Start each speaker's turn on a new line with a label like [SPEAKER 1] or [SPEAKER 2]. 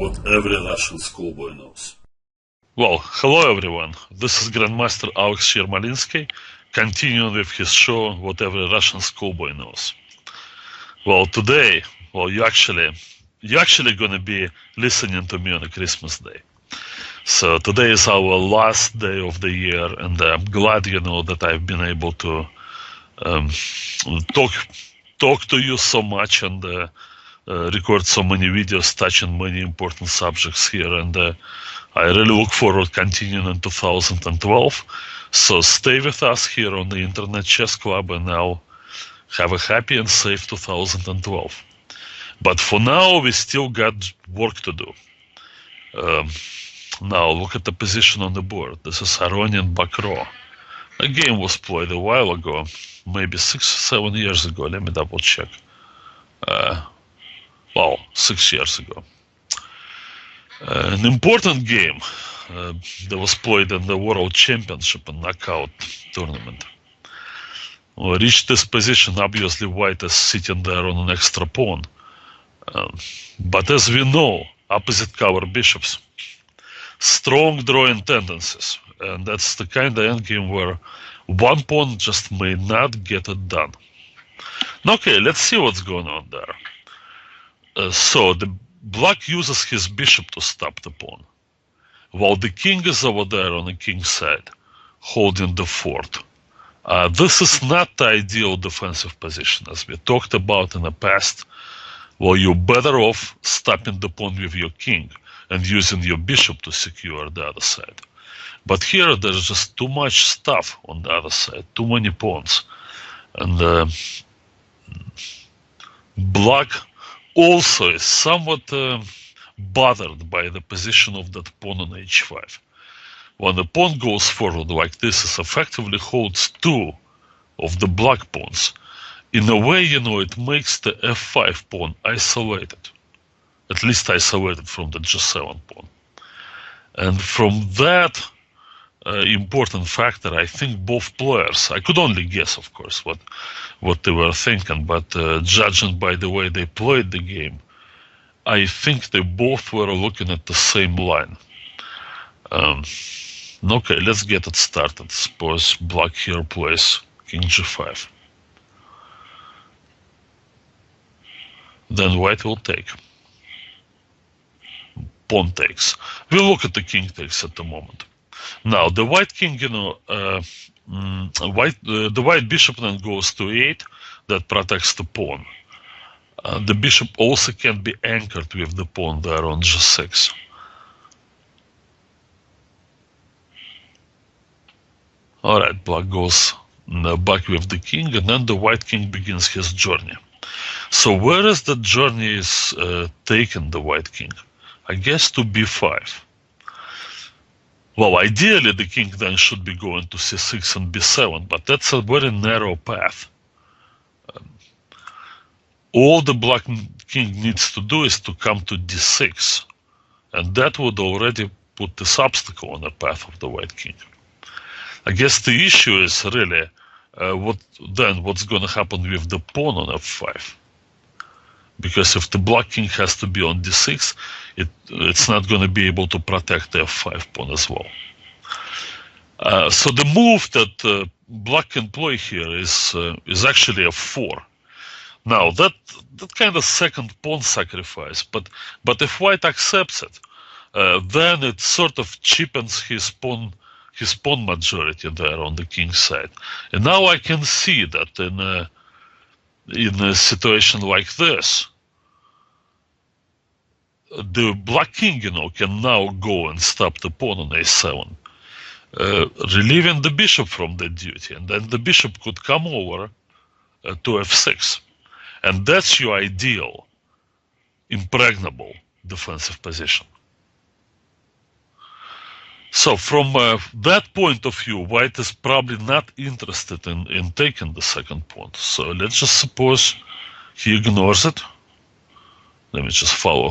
[SPEAKER 1] what every Russian schoolboy knows.
[SPEAKER 2] Well, hello everyone. This is Grandmaster Alex Yermolinsky, continuing with his show What Every Russian Schoolboy Knows. Well, today, you're actually going to be listening to me on a Christmas Day. So today is our last day of the year, and I'm glad, that I've been able to talk to you so much and record so many videos touching many important subjects here, and I really look forward to continuing in 2012. So stay with us here on the Internet Chess Club, and now have a happy and safe 2012. But for now, we still got work to do. Now look at the position on the board. This is Aronian Bakro. A game was played a while ago, maybe 6 or 7 years ago. Let me double check. 6 years ago. An important game that was played in the World Championship and Knockout tournament. Reached this position, obviously white is sitting there on an extra pawn. But as we know, opposite cover bishops, strong drawing tendencies, and that's the kind of endgame where one pawn just may not get it done. Okay, let's see what's going on there. So the black uses his bishop to stop the pawn, while the king is over there on the king's side, holding the fort. This is not the ideal defensive position, as we talked about in the past. Well, you're better off stopping the pawn with your king and using your bishop to secure the other side. But here there's just too much stuff on the other side, too many pawns. And black also is somewhat bothered by the position of that pawn on h5. When the pawn goes forward like this, it effectively holds two of the black pawns. In a way, it makes the f5 pawn isolated, at least isolated from the g7 pawn. And from that important factor, I think both players, I could only guess, of course, what they were thinking, but judging by the way they played the game, I think they both were looking at the same line. Okay, let's get it started. Suppose black here plays king g5. Then white will take. Pawn takes. We'll look at the king takes at the moment. Now the white king, the white bishop then goes to 8. That protects the pawn. The bishop also can be anchored with the pawn there on g6. Alright, black goes back with the king, and then the white king begins his journey. So where is the journey is taken, the white king? I guess to b5. Well, ideally the king then should be going to c6 and b7, but that's a very narrow path. All the black king needs to do is to come to d6, and that would already put this obstacle on the path of the white king. I guess the issue is really what's going to happen with the pawn on f5. Because if the black king has to be on d6, it's not going to be able to protect the f5 pawn as well. So the move that black can play here is actually f4. Now that kind of second pawn sacrifice, but if white accepts it, then it sort of cheapens his pawn majority there on the king's side. And now I can see that in a situation like this, the black king, can now go and stop the pawn on a7, relieving the bishop from the duty, and then the bishop could come over to f6. And that's your ideal, impregnable defensive position. So from that point of view, white is probably not interested in taking the second pawn. So let's just suppose he ignores it. Let me just follow